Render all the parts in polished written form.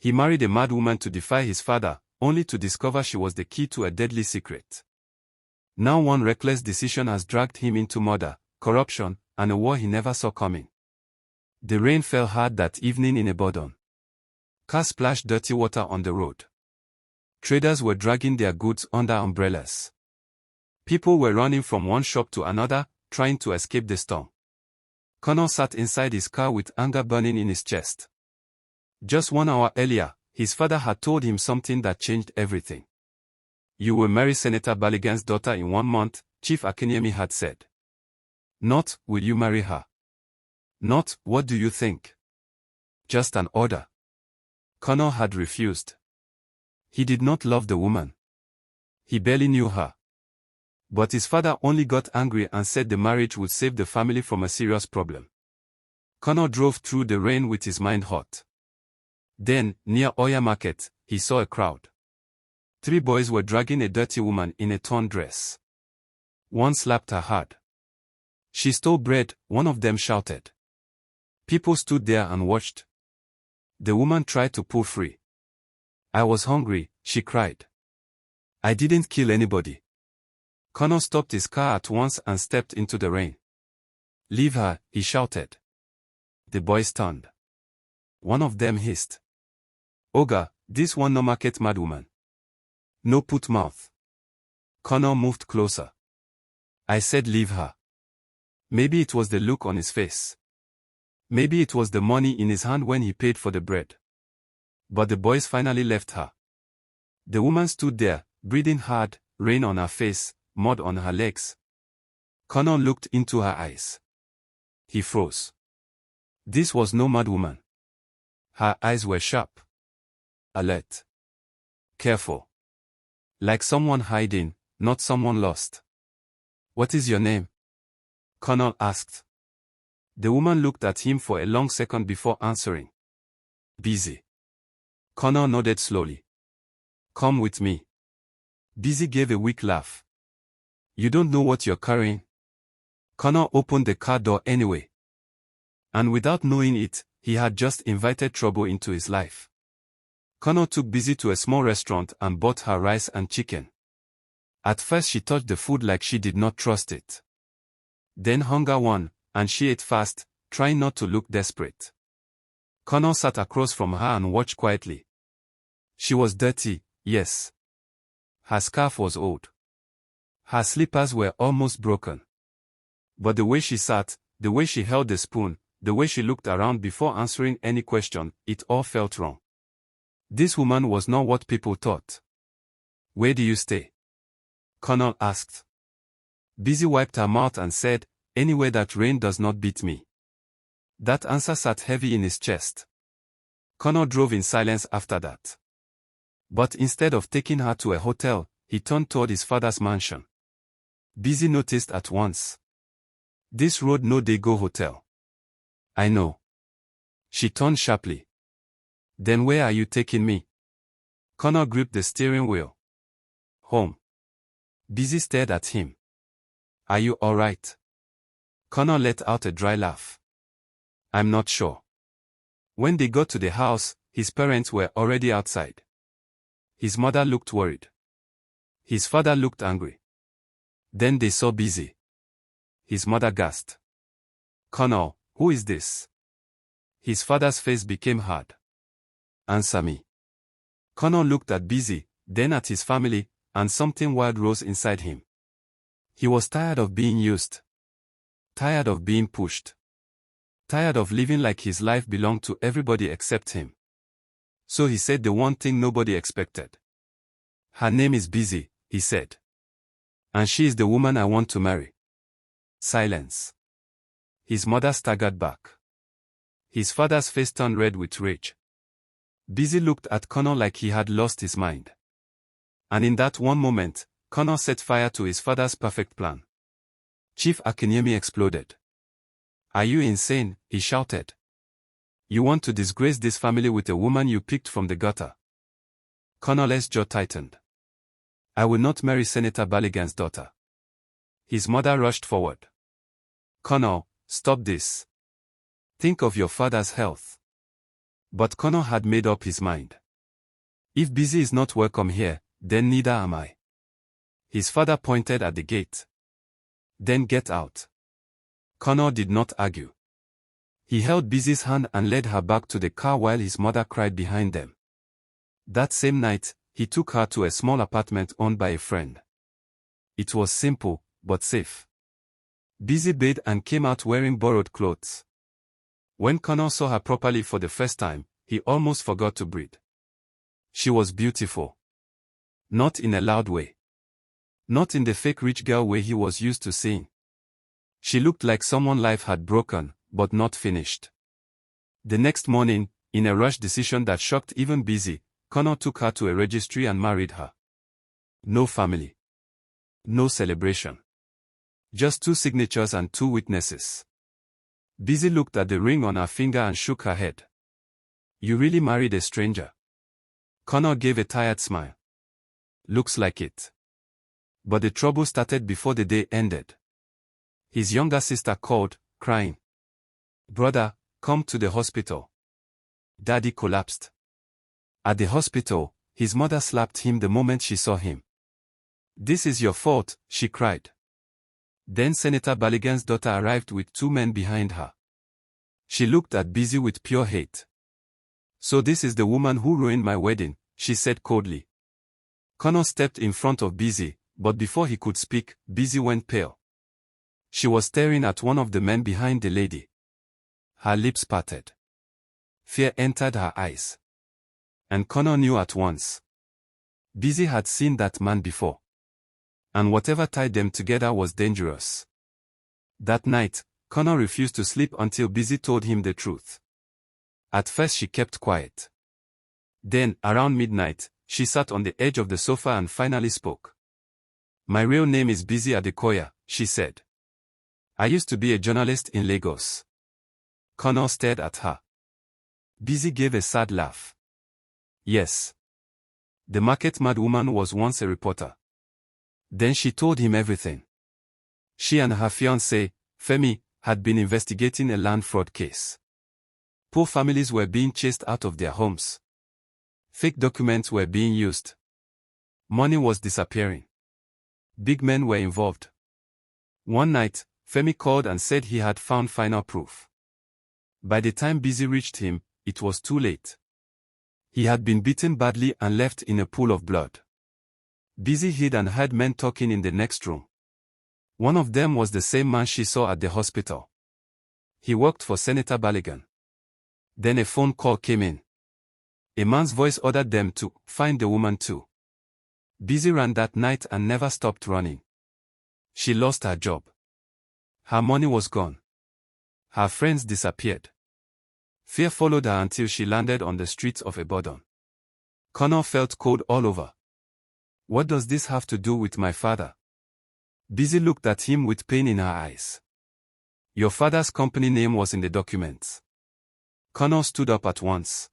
He married a mad woman to defy his father, only to discover she was the key to a deadly secret. Now one reckless decision has dragged him into murder, corruption, and a war he never saw coming. The rain fell hard that evening in Ibadan. Cars splashed dirty water on the road. Traders were dragging their goods under umbrellas. People were running from one shop to another, trying to escape the storm. Kunlé sat inside his car with anger burning in his chest. Just 1 hour earlier, his father had told him something that changed everything. "You will marry Senator Balogun's daughter in 1 month," Chief Akinyemi had said. Not, "Will you marry her?" Not, "What do you think?" Just an order. Kunlé had refused. He did not love the woman. He barely knew her. But his father only got angry and said the marriage would save the family from a serious problem. Kunlé drove through the rain with his mind hot. Then, near Oya Market, he saw a crowd. 3 boys were dragging a dirty woman in a torn dress. One slapped her hard. "She stole bread," one of them shouted. People stood there and watched. The woman tried to pull free. "I was hungry," she cried. "I didn't kill anybody." Kunlé stopped his car at once and stepped into the rain. "Leave her," he shouted. The boys turned. One of them hissed, "Oga, this one no market madwoman. No put mouth." Kunlé moved closer. "I said leave her." Maybe it was the look on his face. Maybe it was the money in his hand when he paid for the bread. But the boys finally left her. The woman stood there, breathing hard, rain on her face, mud on her legs. Kunlé looked into her eyes. He froze. This was no mad woman. Her eyes were sharp, alert, careful. Like someone hiding, not someone lost. "What is your name?" Kunlé asked. The woman looked at him for a long second before answering. "Bisi." Kunlé nodded slowly. "Come with me." Bisi gave a weak laugh. "You don't know what you're carrying." Kunlé opened the car door anyway. And without knowing it, he had just invited trouble into his life. Kunlé took Bisi to a small restaurant and bought her rice and chicken. At first she touched the food like she did not trust it. Then hunger won, and she ate fast, trying not to look desperate. Kunlé sat across from her and watched quietly. She was dirty, yes. Her scarf was old. Her slippers were almost broken. But the way she sat, the way she held the spoon, the way she looked around before answering any question, it all felt wrong. This woman was not what people thought. "Where do you stay?" Kunlé asked. Bisi wiped her mouth and said, "Anywhere that rain does not beat me." That answer sat heavy in his chest. Kunlé drove in silence after that. But instead of taking her to a hotel, he turned toward his father's mansion. Bisi noticed at once. "This road no dey go hotel." "I know." She turned sharply. "Then where are you taking me?" Kunlé gripped the steering wheel. "Home." Bisi stared at him. "Are you all right?" Kunlé let out a dry laugh. "I'm not sure." When they got to the house, his parents were already outside. His mother looked worried. His father looked angry. Then they saw Bisi. His mother gasped. "Kunlé, who is this?" His father's face became hard. "Answer me." Kunlé looked at Bisi, then at his family, and something wild rose inside him. He was tired of being used. Tired of being pushed. Tired of living like his life belonged to everybody except him. So he said the one thing nobody expected. "Her name is Bisi," he said. "And she is the woman I want to marry." Silence. His mother staggered back. His father's face turned red with rage. Bisi looked at Kunlé like he had lost his mind. And in that one moment, Kunlé set fire to his father's perfect plan. Chief Akinyemi exploded. "Are you insane?" he shouted. "You want to disgrace this family with a woman you picked from the gutter?" Kunlé's jaw tightened. "I will not marry Senator Balogun's daughter." His mother rushed forward. "Kunlé, stop this. Think of your father's health." But Connor had made up his mind. If Bisi is not welcome here, then neither am I. His father pointed at the gate. Then get out. Connor did not argue. He held Bisi's hand and led her back to the car while his mother cried behind them. That same night, he took her to a small apartment owned by a friend. It was simple, but safe. Bisi bathed and came out wearing borrowed clothes. When Connor saw her properly for the first time, he almost forgot to breathe. She was beautiful. Not in a loud way. Not in the fake rich girl way he was used to seeing. She looked like someone life had broken, but not finished. The next morning, in a rush decision that shocked even Bisi, Connor took her to a registry and married her. No family. No celebration. Just 2 signatures and 2 witnesses. Bisi looked at the ring on her finger and shook her head. You really married a stranger? Connor gave a tired smile. Looks like it. But the trouble started before the day ended. His younger sister called, crying. Brother, come to the hospital. Daddy collapsed. At the hospital, his mother slapped him the moment she saw him. This is your fault, she cried. Then Senator Baligan's daughter arrived with 2 men behind her. She looked at Bisi with pure hate. So this is the woman who ruined my wedding, she said coldly. Connor stepped in front of Bisi, but before he could speak, Bisi went pale. She was staring at one of the men behind the lady. Her lips parted. Fear entered her eyes. And Connor knew at once. Bisi had seen that man before. And whatever tied them together was dangerous. That night, Connor refused to sleep until Bisi told him the truth. At first she kept quiet. Then, around midnight, she sat on the edge of the sofa and finally spoke. My real name is Bisi Adekoya, she said. I used to be a journalist in Lagos. Connor stared at her. Bisi gave a sad laugh. Yes. The market-mad woman was once a reporter. Then she told him everything. She and her fiancé, Femi, had been investigating a land fraud case. Poor families were being chased out of their homes. Fake documents were being used. Money was disappearing. Big men were involved. One night, Femi called and said he had found final proof. By the time Bisi reached him, it was too late. He had been beaten badly and left in a pool of blood. Bisi hid and heard men talking in the next room. One of them was the same man she saw at the hospital. He worked for Senator Baligan. Then a phone call came in. A man's voice ordered them to find the woman too. Bisi ran that night and never stopped running. She lost her job. Her money was gone. Her friends disappeared. Fear followed her until she landed on the streets of Ibadan. Connor felt cold all over. What does this have to do with my father? Bisi looked at him with pain in her eyes. Your father's company name was in the documents. Connor stood up at once.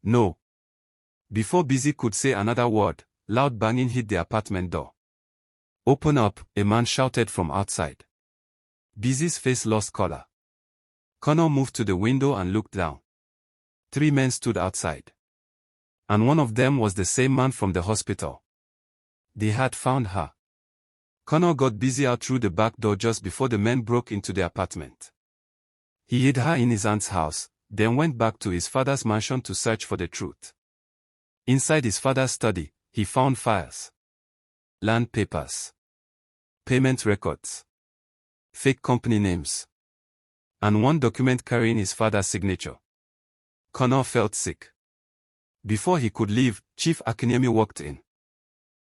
No. Before Bisi could say another word, loud banging hit the apartment door. Open up, a man shouted from outside. Bisi's face lost color. Connor moved to the window and looked down. 3 men stood outside. And one of them was the same man from the hospital. They had found her. Connor got Bisi out through the back door just before the men broke into the apartment. He hid her in his aunt's house, then went back to his father's mansion to search for the truth. Inside his father's study, he found files. Land papers. Payment records. Fake company names. And one document carrying his father's signature. Connor felt sick. Before he could leave, Chief Akinyemi walked in.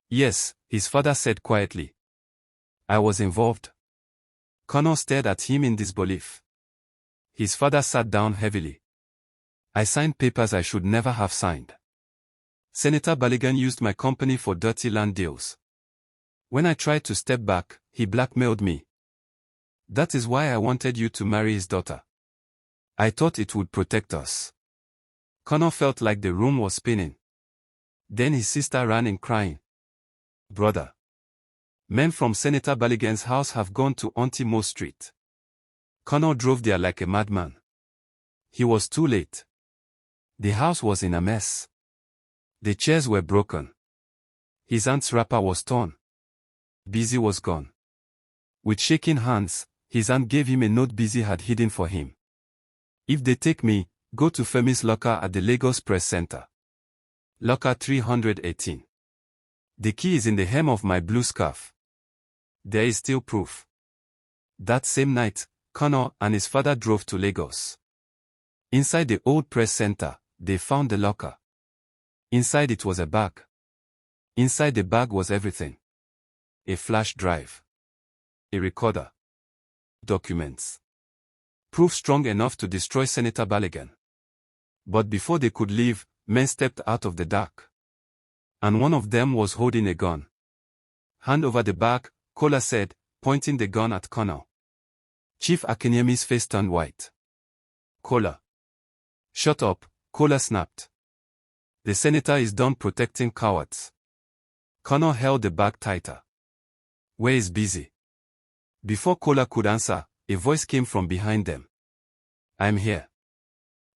Yes, his father said quietly. I was involved. Connor stared at him in disbelief. His father sat down heavily. I signed papers I should never have signed. Senator Baligan used my company for dirty land deals. When I tried to step back, he blackmailed me. That is why I wanted you to marry his daughter. I thought it would protect us. Connor felt like the room was spinning. Then his sister ran in crying. Brother. Men from Senator Baligan's house have gone to Auntie Mo Street. Connor drove there like a madman. He was too late. The house was in a mess. The chairs were broken. His aunt's wrapper was torn. Bisi was gone. With shaking hands, his aunt gave him a note Bisi had hidden for him. If they take me, go to Femi's locker at the Lagos Press Center. Locker 318. The key is in the hem of my blue scarf. There is still proof. That same night, Kunlé and his father drove to Lagos. Inside the old press center, they found the locker. Inside it was a bag. Inside the bag was everything. A flash drive. A recorder. Documents. Proof strong enough to destroy Senator Balogun. But before they could leave, men stepped out of the dark. And one of them was holding a gun. Hand over the bag, Kunlé said, pointing the gun at Kunlé. Chief Akinyemi's face turned white. Kunlé. Shut up, Kunlé snapped. The senator is done protecting cowards. Kunlé held the bag tighter. Where is Bisi? Before Kunlé could answer, a voice came from behind them. I'm here.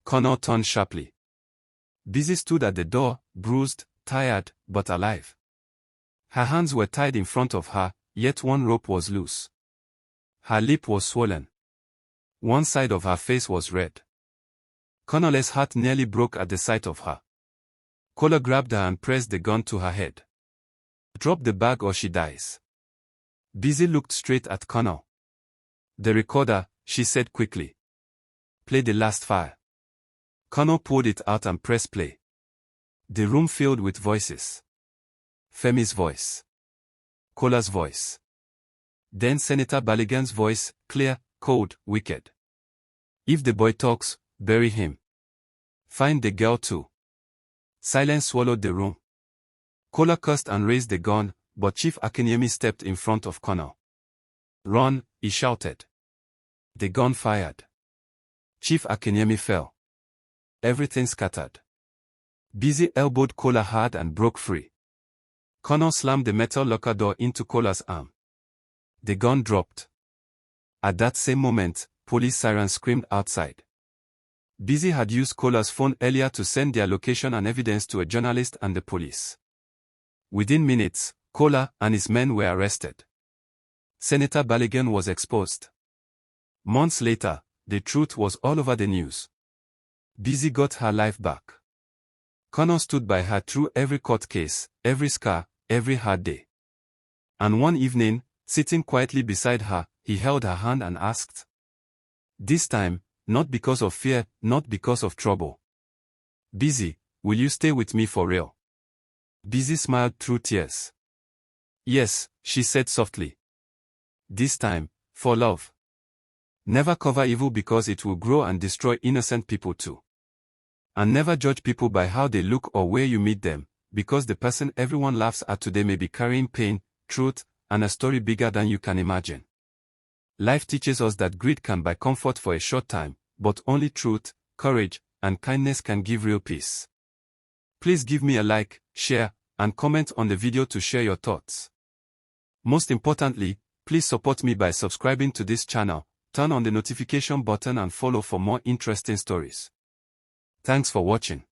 Kunlé turned sharply. Bisi stood at the door, bruised, tired, but alive. Her hands were tied in front of her, yet one rope was loose. Her lip was swollen. One side of her face was red. Kunlé's heart nearly broke at the sight of her. Kunlé grabbed her and pressed the gun to her head. Drop the bag or she dies. Bisi looked straight at Kunlé. The recorder, she said quickly. Play the last file. Kunlé pulled it out and pressed play. The room filled with voices. Femi's voice. Kunlé's voice. Then Senator Balogun's voice, clear, cold, wicked. If the boy talks, bury him. Find the girl too. Silence swallowed the room. Kunlé cursed and raised the gun, but Chief Akinyemi stepped in front of Kunlé. Run, he shouted. The gun fired. Chief Akinyemi fell. Everything scattered. Bisi elbowed Kunlé hard and broke free. Kunlé slammed the metal locker door into Kunlé's arm. The gun dropped. At that same moment, police sirens screamed outside. Bisi had used Kunlé's phone earlier to send their location and evidence to a journalist and the police. Within minutes, Kunlé and his men were arrested. Senator Balogun was exposed. Months later, the truth was all over the news. Bisi got her life back. Kunlé stood by her through every court case, every scar, every hard day. And one evening, sitting quietly beside her, he held her hand and asked. This time, not because of fear, not because of trouble. Bisi, will you stay with me for real? Bisi smiled through tears. Yes, she said softly. This time, for love. Never cover evil because it will grow and destroy innocent people too. And never judge people by how they look or where you meet them, because the person everyone laughs at today may be carrying pain, truth, and a story bigger than you can imagine. Life teaches us that greed can buy comfort for a short time, but only truth, courage, and kindness can give real peace. Please give me a like, share, and comment on the video to share your thoughts. Most importantly, please support me by subscribing to this channel, turn on the notification button and follow for more interesting stories. Thanks for watching.